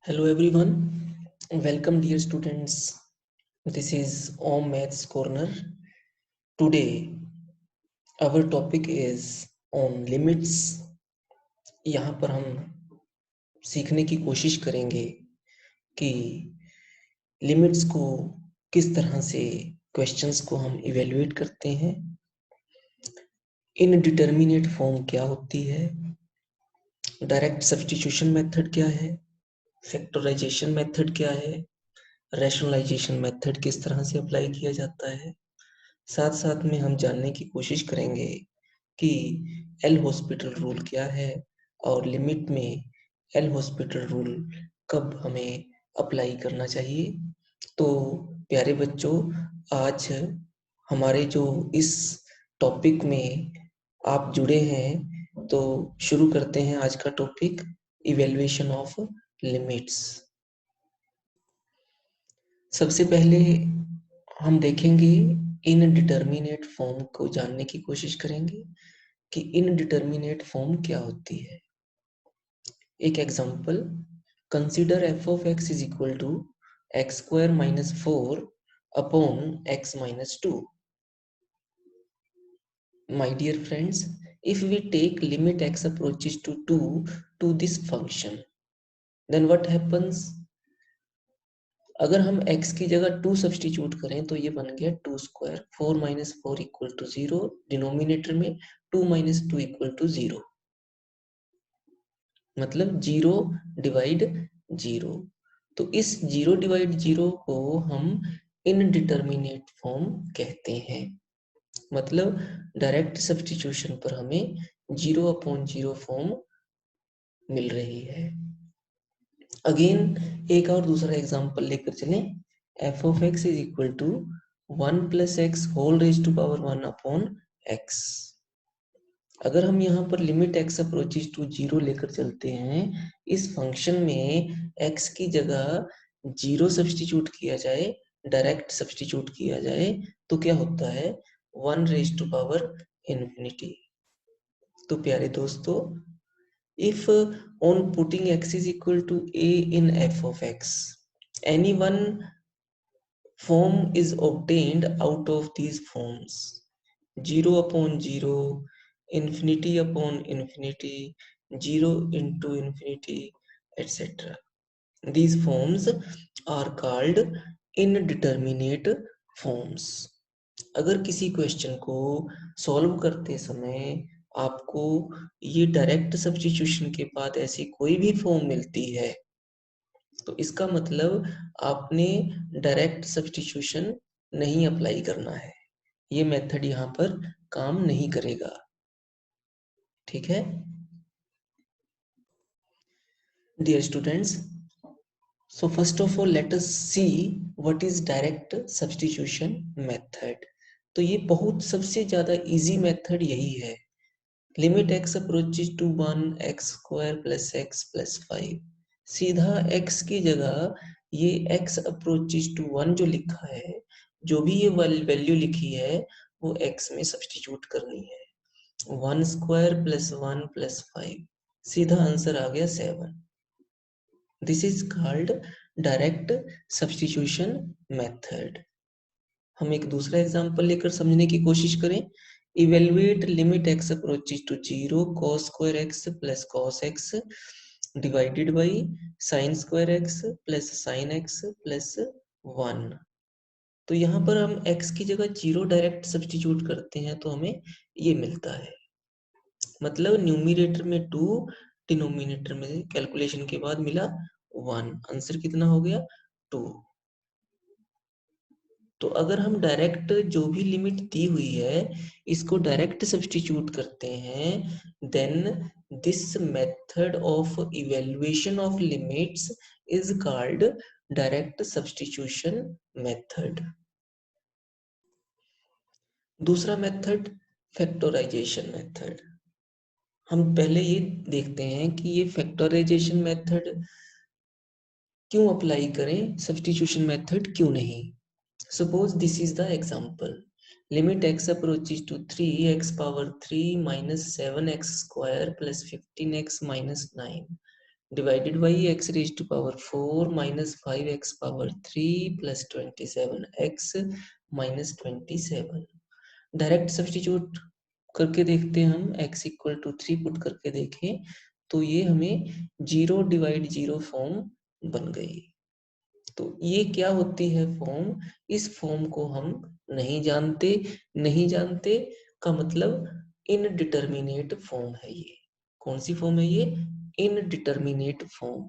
Hello everyone, welcome dear students. This is Om Maths Corner. Today our topic is on limits. यहाँ पर हम सीखने की कोशिश करेंगे कि लिमिट्स को किस तरह से क्वेश्चंस को हम इवेल्युएट करते हैं, इनडिटर्मिनेट फॉर्म क्या होती है, डायरेक्ट सब्स्टिट्यूशन मेथड क्या है, फैक्टराइजेशन मेथड क्या है, रैशनलाइजेशन मेथड किस तरह से अप्लाई किया जाता है। साथ साथ में हम जानने की कोशिश करेंगे कि एल हॉस्पिटल रूल क्या है और लिमिट में एल हॉस्पिटल रूल कब हमें अप्लाई करना चाहिए। तो प्यारे बच्चों, आज हमारे जो इस टॉपिक में आप जुड़े हैं, तो शुरू करते हैं आज का टॉपिक, इवैल्यूएशन ऑफ लिमिट्स। सबसे पहले हम देखेंगे इनडिटर्मिनेट फॉर्म को जानने की कोशिश करेंगे कि इनडिटर्मिनेट फॉर्म क्या होती है। एक example, consider f of x is equal to x square minus 4 upon x minus 2। My dear friends, if we take limit x approaches to 2 to this function, then what happens? अगर हम x की जगह 2 substitute करें तो ये बन गया 2 square, 4 minus 4 equal to 0, denominator में 2 माइनस 2 इक्वल टू 0, मतलब 0 डिवाइड 0। तो इस 0 डिवाइड 0 को हम इनडिटर्मिनेट फॉर्म कहते हैं। मतलब डायरेक्ट सब्स्टिट्यूशन पर हमें 0 अपॉन 0 फॉर्म मिल रही है। अगेन एक और दूसरा एग्जांपल लेकर चलें, f of x is equal to 1 plus x whole raise to power 1 upon x. अगर हम यहाँ पर लिमिट x अप्रोचेज टू 0 लेकर चलते हैं, इस फंक्शन में x की जगह 0 सब्स्टिट्यूट किया जाए, डायरेक्ट सब्स्टिट्यूट किया जाए, तो क्या होता है, 1 रेज टू पावर इन्फिनिटी। तो प्यारे दोस्तों, if on putting x is equal to a in f of x, any one form is obtained out of these forms, 0 upon 0, infinity upon infinity, 0 into infinity, etc. These forms are called indeterminate forms. अगर किसी question को solve करते समय आपको ये direct substitution के बाद ऐसी कोई भी फॉर्म मिलती है, तो इसका मतलब आपने डायरेक्ट सब्स्टिट्यूशन नहीं अप्लाई करना है। ये मेथड यहाँ पर काम नहीं करेगा, ठीक है dear students. So first of all, let us see what is direct substitution method. तो ये बहुत सबसे ज़्यादा easy method यही है। Limit x approaches to 1 x square plus x plus 5. सीधा x की जगह ये x approaches to 1 जो लिखा है, जो भी ये वैल्यू लिखी है वो x में सब्स्टिट्यूट करनी है। 1 स्क्वायर प्लस 1 प्लस 5, सीधा आंसर आ गया 7। This is called direct substitution method. हम एक दूसरा एग्जांपल लेकर समझने की कोशिश करें। Evaluate limit x approaches to 0 cos square x plus cos x divided by sin square x plus sin x plus 1। तो यहाँ पर हम x की जगह 0 डायरेक्ट सब्स्टिट्यूट करते हैं तो हमें ये मिलता है, मतलब न्यूमरेटर में 2, डिनोमिनेटर में कैलकुलेशन के बाद मिला 1, आंसर कितना हो गया 2। तो अगर हम डायरेक्ट जो भी लिमिट दी हुई है इसको डायरेक्ट सब्स्टिट्यूट करते हैं, then this method of evaluation of limits is called direct substitution method. दूसरा मेथड फैक्टराइजेशन मेथड। हम पहले ये देखते हैं कि ये फैक्टराइजेशन मेथड क्यों अप्लाई करें, सब्स्टिट्यूशन मेथड क्यों नहीं। Suppose this is the example, limit x approaches to 3x power 3 minus 7x square plus 15x minus 9 divided by x raise to power 4 minus 5x power 3 plus 27x minus 27। Direct substitute करके देखते हैं हम, x equal to 3 put करके देखें तो ये हमें 0 divide 0 form बन गई। तो ये क्या होती है फॉर्म, इस फॉर्म को हम नहीं जानते। नहीं जानते का मतलब इनडिटर्मिनेट फॉर्म है ये। कौन सी फॉर्म है ये? Indeterminate form.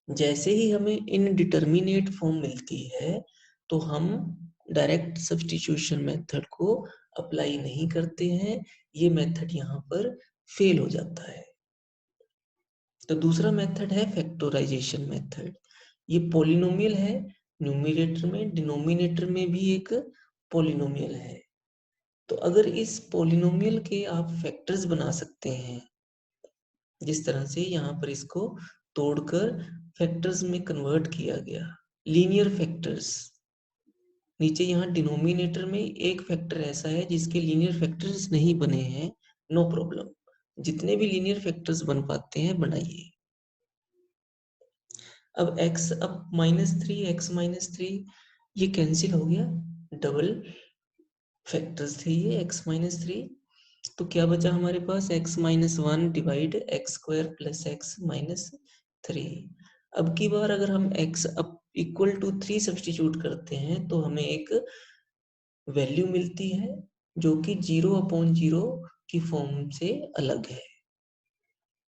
जैसे ही हमें इनडिटर्मिनेट फॉर्म मिलती है तो हम डायरेक्ट सब्स्टिट्यूशन मेथड को अप्लाई नहीं करते हैं, ये मेथड यहाँ पर फेल हो जाता है। तो दूसरा मेथड है फैक्टराइजेशन मेथड। ये पॉलिनोमियल है, न्यूमरेटर में, डिनोमिनेटर में भी एक पॉलिनोमियल है। तो अगर इस पॉलिनोमियल के आप फैक्टर्स बना सकते हैं, जिस तरह से यहाँ पर इसको तोड़कर फैक्टर्स में कन्वर्ट किया गया, लीनियर फैक्टर्स। नीचे यहाँ डिनोमिनेटर में एक फैक्टर ऐसा है जिसके लीनियर फैक्टर्स नहीं बने हैं, नो प्रॉब्लम। जितने भी लीनियर फैक्टर्स बन पाते हैं बनाइए। अब x अब -3 x -3 ये कैंसिल हो गया, डबल फैक्टर्स थे ये x -3। तो क्या बचा हमारे पास? x -1 divide x square plus x -3। अब की बार अगर हम x अब इक्वल टू 3 सब्स्टिट्यूट करते हैं तो हमें एक वैल्यू मिलती है जो कि 0/0 की फॉर्म से अलग है।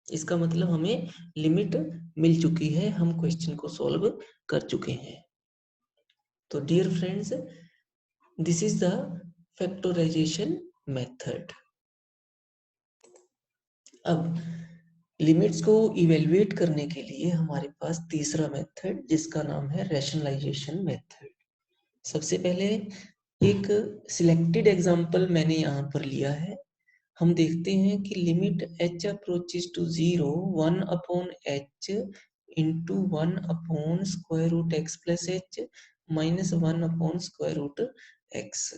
इसका मतलब हमें लिमिट मिल चुकी है, हम क्वेश्चन को सॉल्व कर चुके हैं। तो dear friends, this is the factorization method. अब लिमिट्स को इवेल्युएट करने के लिए हमारे पास तीसरा मेथड जिसका नाम है रैशनलाइजेशन मेथड। सबसे पहले एक सिलेक्टेड एग्जांपल मैंने यहाँ पर लिया है। हम देखते हैं कि limit h approaches to 0 1/h into 1/√x plus h minus 1/√x।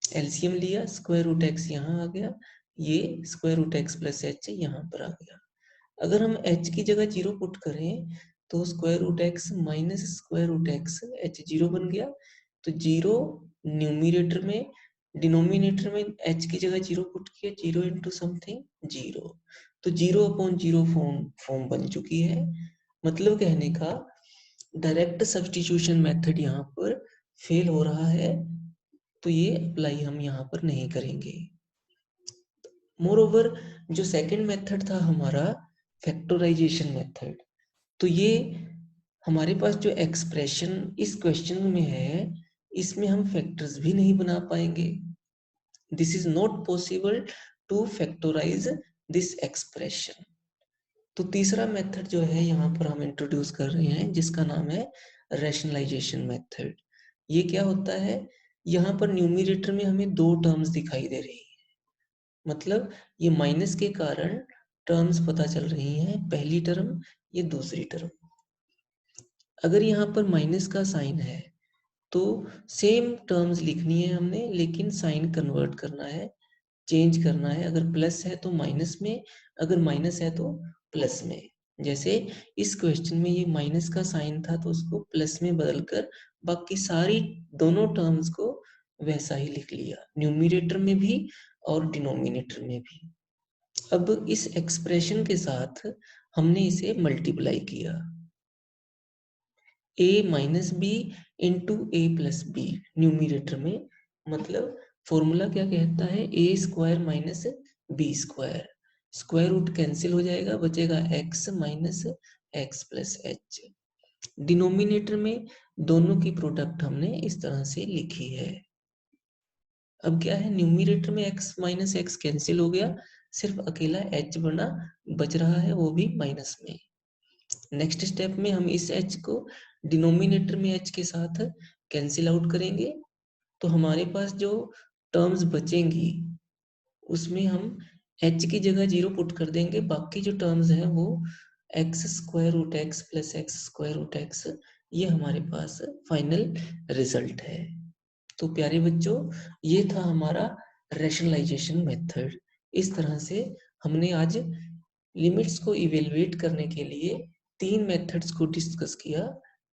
LCM लिया, √x यहाँ आ गया, ये √x प्लस h यहाँ पर आ गया। अगर हम h की जगह 0 पुट करें तो √x माइनस √x h 0 बन गया। तो 0 न्यूमिनेटर में, डिनोमिनेटर में h की जगह 0 पुट किया, 0 इंटू समथिंग 0। तो 0/0 फॉर्म बन चुकी है। मतलब कहने का डायरेक्ट सब्स्टिट्यूशन मेथड यहाँ पर फेल हो रहा है, तो ये अप्लाई हम यहाँ पर नहीं करेंगे। मोर ओवर जो सेकंड मेथड था हमारा फैक्टराइजेशन मेथड, तो ये हमारे पास जो एक्सप्रेशन इस क्वेश्चन में है इसमें हम फैक्टर्स भी नहीं बना पाएंगे। This is not possible to factorize this expression. तो तीसरा मेथड जो है यहाँ पर हम इंट्रोड्यूस कर रहे हैं जिसका नाम है रैशनलाइजेशन मेथड। ये क्या होता है? यहाँ पर न्यूमिनेटर में हमें दो टर्म्स दिखाई दे रही है, मतलब ये माइनस के कारण टर्म्स पता चल रही हैं, पहली टर्म, ये दूसरी टर्म। अगर यहाँ पर माइनस का साइन है तो सेम टर्म्स लिखनी है हमने, लेकिन साइन कन्वर्ट करना है, चेंज करना है। अगर प्लस है तो माइनस में, अगर माइनस है तो प्लस में। जैसे इस क्वेश्चन में ये माइनस का साइन था तो उसको प्लस में बदलकर बाकी सारी दोनों टर्म्स को वैसा ही लिख लिया, न्यूमिनेटर में भी और डिनोमिनेटर में भी। अब इस एक्सप्रेशन के साथ हमने इसे मल्टीप्लाई किया, a minus B into A plus B numerator में। मतलब फॉर्मूला क्या कहता है? A square minus B square, square root cancel हो जाएगा, बचेगा x minus X plus H. Denominator में दोनों की प्रोडक्ट हमने इस तरह से लिखी है। अब क्या है, न्यूमिनेटर में x माइनस एक्स कैंसिल हो गया, सिर्फ अकेला h बना, बच रहा है वो भी माइनस में। नेक्स्ट स्टेप में हम इस h को डिनोमिनेटर में h के साथ कैंसिल आउट करेंगे, तो हमारे पास जो टर्म्स बचेंगी उसमें हम h की जगह 0 पुट कर देंगे, बाकी जो टर्म्स हैं वो x² प्लस x², ये हमारे पास फाइनल रिजल्ट है। तो प्यारे बच्चों, ये था हमारा रैशनलाइजेशन मेथड। इस तरह से हमने आज लिमिट्स को इवेलुएट करने के लिए 3 मेथड्स को डिस्कस किया,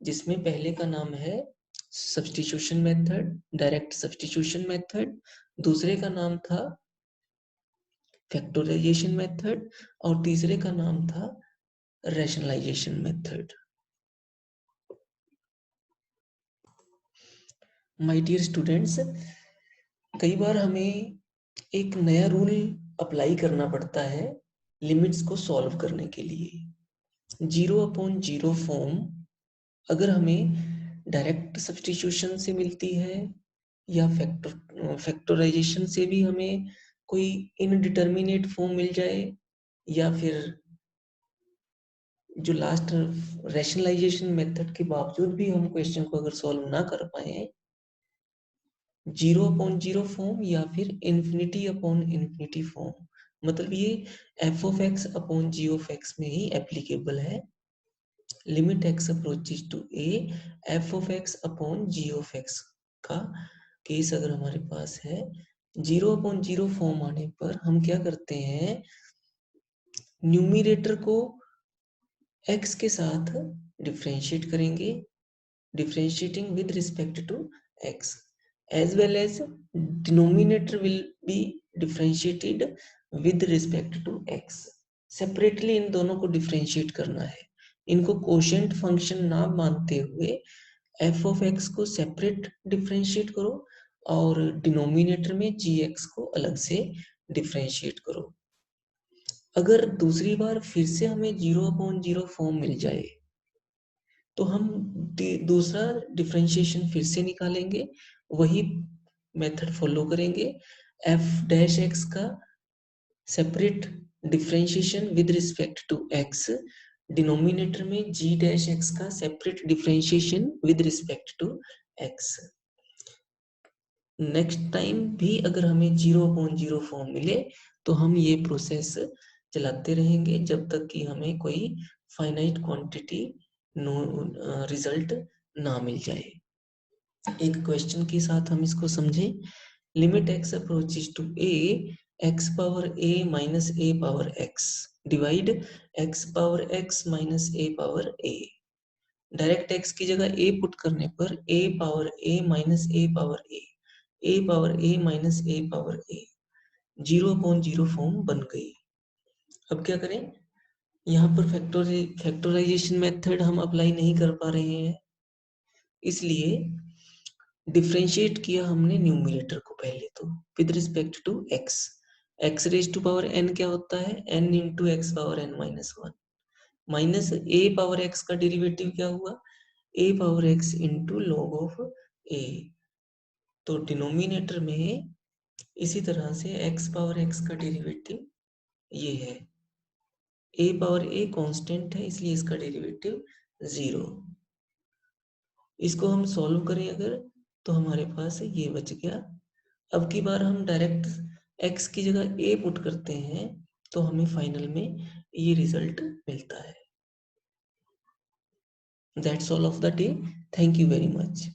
जिसमें पहले का नाम है substitution method, direct substitution method, दूसरे का नाम था फैक्टराइजेशन मेथड और तीसरे का नाम था rationalization method. My dear students, कई बार हमें एक नया रूल अप्लाई करना पड़ता है लिमिट्स को सॉल्व करने के लिए। 0/0 फॉर्म अगर हमें डायरेक्ट सब्स्टिट्यूशन से मिलती है या फैक्टराइजेशन से भी हमें कोई इनडिटर्मिनेट फॉर्म मिल जाए, या फिर जो लास्ट रैशनलाइजेशन मेथड के बावजूद भी हम क्वेश्चन को अगर सॉल्व ना कर पाए, 0/0 फॉर्म या फिर इन्फिनिटी फॉर्म, मतलब ये f(x)(g) में ही एप्लीकेबल है। Limit x approaches to a, f(x)(g) का केस अगर हमारे पास है, 0/0 फॉर्म आने पर हम क्या करते हैं, न्यूमिरेटर को x के साथ डिफरेंशिएट करेंगे, differentiating with respect to x, as well as denominator will be differentiated with respect to x। Separately in दोनों को डिफरेंशिएट करना है। इनको कोशेंट फंक्शन ना मानते हुए f(x) को सेपरेट डिफरेंशिएट करो और डिनोमिनेटर में gx को अलग से डिफरेंशिएट करो। अगर दूसरी बार फिर से हमें 0/0 फॉर्म मिल जाए तो हम दूसरा डिफरेंशिएशन फिर से निकालेंगे, वही मेथड फॉलो करेंगे। f(x) का separate differentiation with respect to x, denominator में g(x) का separate differentiation with respect to x। Next time भी अगर हमें 0/0 फॉर्म मिले तो हम ये प्रोसेस चलाते रहेंगे जब तक कि हमें कोई फाइनाइट क्वांटिटी रिजल्ट ना मिल जाए। एक क्वेश्चन के साथ हम इसको समझें। Limit x approaches to a, x⁻a minus a⁻x divide x⁻x minus a⁻a। Direct x की जगह a पुट करने पर a⁻a minus a⁻a, a⁻a minus a⁻a 0/0 form बन गई। अब क्या करें, यहाँ पर फैक्टराइजेशन मेथड हम अप्लाई नहीं कर पा रहे हैं, इसलिए डिफरेंशिएट किया हमने न्यूमरेटर को पहले तो with respect to x। x⁻n क्या होता है, n into x⁻n-1 minus a⁻x का डेरिवेटिव क्या हुआ, a⁻x into log of a। तो डिनोमिनेटर में इसी तरह से x⁻x का डेरिवेटिव ये है, a⁻a कांस्टेंट है इसलिए इसका डेरिवेटिव 0। इसको हम सॉल्व करें अगर तो हमारे पास ये बच गया। अब की बार हम डायरेक्ट x की जगह a पुट करते हैं तो हमें फाइनल में ये रिजल्ट मिलता है। That's all of the day. Thank you very much.